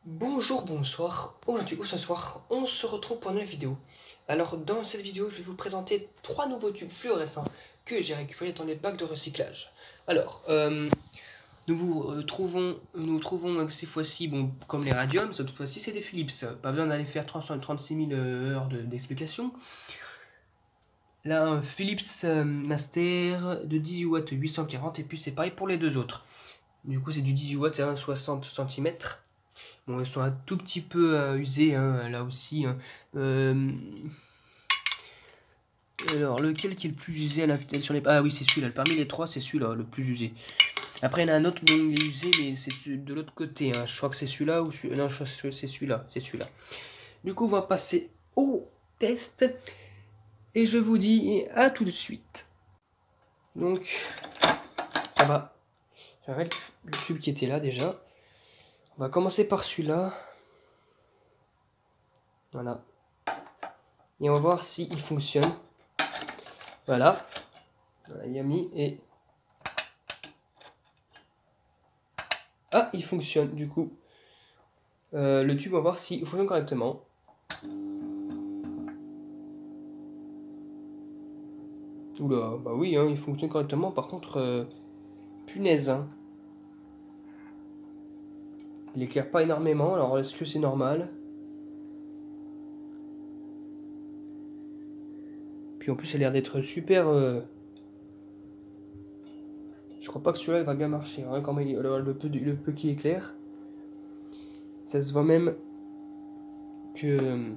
Bonjour, bonsoir. Aujourd'hui ou ce soir, on se retrouve pour une nouvelle vidéo. Alors, dans cette vidéo, je vais vous présenter 3 nouveaux tubes fluorescents que j'ai récupérés dans les bacs de recyclage. Alors, nous trouvons que cette fois-ci, bon, comme les radiums, cette fois-ci c'est des Philips. Pas besoin d'aller faire 336 000 heures d'explication. Là, un Philips Master de 18 watts 840, et puis c'est pareil pour les deux autres. Du coup, c'est du 18 watts à 60 cm. Bon, ils sont un tout petit peu usés, hein, là aussi. Hein. Alors, lequel qui est le plus usé sur les... Ah oui, c'est celui-là. Parmi les trois, c'est celui-là, le plus usé. Après, il y en a un autre dont il est usé, mais c'est de l'autre côté. Hein. Je crois que c'est celui-là ou celui... Non, je crois que c'est celui-là. C'est celui-là. Du coup, on va passer au test. Et je vous dis à tout de suite. Donc, ça va. J'arrête le tube qui était là déjà. On va commencer par celui-là. Voilà. Et on va voir s'il fonctionne. Voilà. Voilà, il a mis et... Ah, il fonctionne du coup. Le tube, on va voir s'il fonctionne correctement. Oula, bah oui, hein, il fonctionne correctement. Par contre, punaise. Hein. Il éclaire pas énormément, alors est-ce que c'est normal? Puis en plus, il a l'air d'être super... Je crois pas que celui-là va bien marcher. Hein, quand le peu qui éclaire. Ça se voit même que...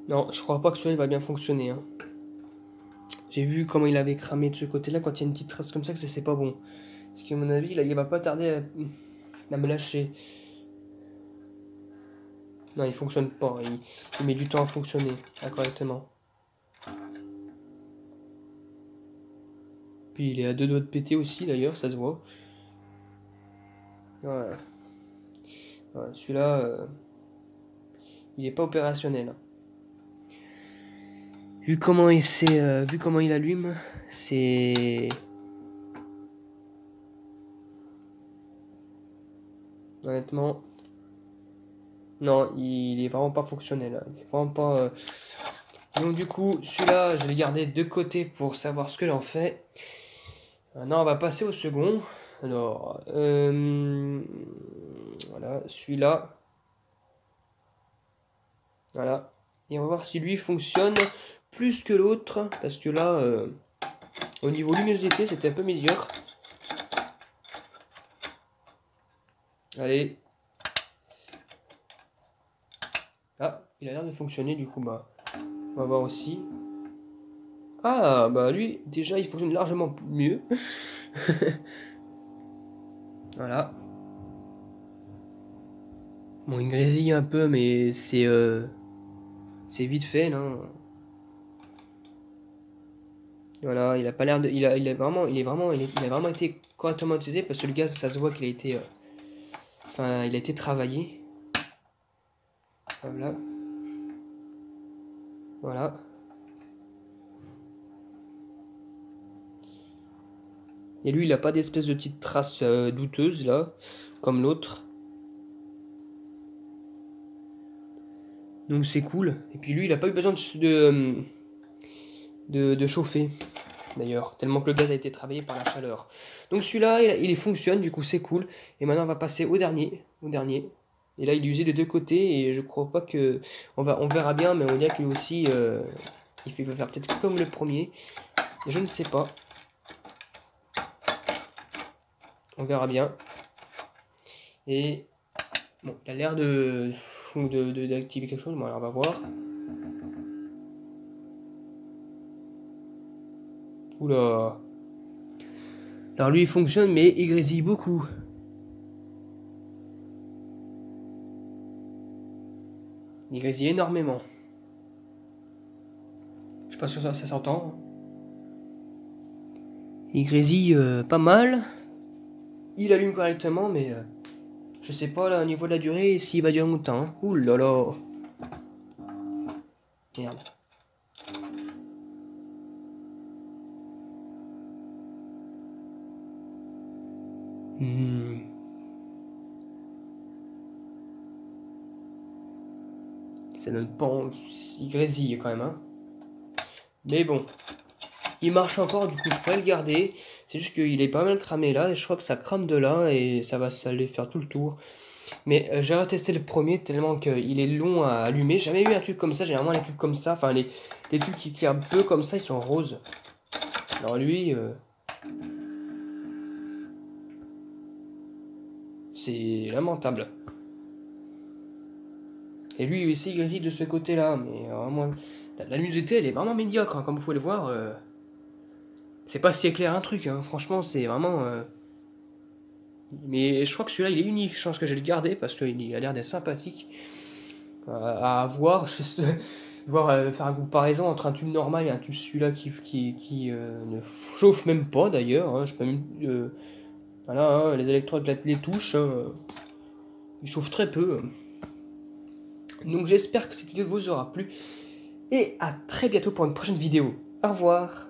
Non, je crois pas que celui-là va bien fonctionner. Hein. J'ai vu comment il avait cramé de ce côté-là. Quand il y a une petite trace comme ça, que c'est pas bon. Parce qu'à mon avis, là, il va pas tarder à me lâcher. Non, il fonctionne pas. Il met du temps à fonctionner correctement. Puis il est à deux doigts de péter aussi, d'ailleurs, ça se voit. Voilà. Voilà, celui-là, il est pas opérationnel. Vu comment il allume, c'est... Honnêtement... Non, il est vraiment pas fonctionnel. Il est vraiment pas... Donc du coup, celui-là, je l'ai gardé de côté pour savoir ce que j'en fais. Maintenant, on va passer au second. Alors, voilà, celui-là. Voilà. Et on va voir si lui fonctionne plus que l'autre. Parce que là, au niveau luminosité, c'était un peu médiocre. Allez. Ah, il a l'air de fonctionner, du coup, bah, on va voir aussi. Ah, bah lui, déjà, il fonctionne largement mieux. Voilà. Bon, il grésille un peu, mais c'est vite fait, là. Voilà, il a pas l'air de, il a vraiment, il a vraiment été correctement utilisé parce que le gaz, ça se voit qu'il a été, enfin, il a été travaillé. Voilà. Voilà. Et lui, il a pas d'espèce de petite trace douteuse là, comme l'autre. Donc c'est cool. Et puis lui, il a pas eu besoin de chauffer, d'ailleurs, tellement que le gaz a été travaillé par la chaleur. Donc celui-là, il fonctionne, du coup c'est cool. Et maintenant, on va passer au dernier. Et là, il est usé des deux côtés et je crois pas que... On verra bien, mais on dirait que lui aussi, il va faire peut-être comme le premier. Je ne sais pas. On verra bien. Et bon, il a l'air d'activer quelque chose. Bon, alors on va voir. Oula. Alors lui, il fonctionne, mais il grésille beaucoup. Il grésille énormément. Je sais pas si ça s'entend. Il grésille pas mal. Il allume correctement, mais je sais pas là au niveau de la durée s'il va durer longtemps. Hein. Ouh là là. Merde. Ça donne pas... Il grésille quand même, hein. Mais bon. Il marche encore, du coup je pourrais le garder. C'est juste qu'il est pas mal cramé là, et je crois que ça crame de là, et ça va s'aller faire tout le tour. Mais j'ai retesté le premier tellement qu'il est long à allumer. J'ai jamais eu un tube comme ça, généralement les tubes comme ça, enfin les tubes qui éclairent un peu comme ça, ils sont roses. Alors lui, c'est lamentable. Et lui aussi il grésille de ce côté-là, mais vraiment, la luminosité elle est vraiment médiocre, hein, comme vous pouvez le voir. C'est pas si éclair un truc, hein. Franchement c'est vraiment... Mais je crois que celui-là il est unique, je pense que je vais le garder parce qu'il a l'air d'être sympathique à voir. Faire une comparaison entre un tube normal et un tube celui-là qui ne chauffe même pas d'ailleurs. Hein. Je peux même, voilà, hein, les électrodes, les touches, hein, ils chauffent très peu. Donc j'espère que cette vidéo vous aura plu et à très bientôt pour une prochaine vidéo. Au revoir.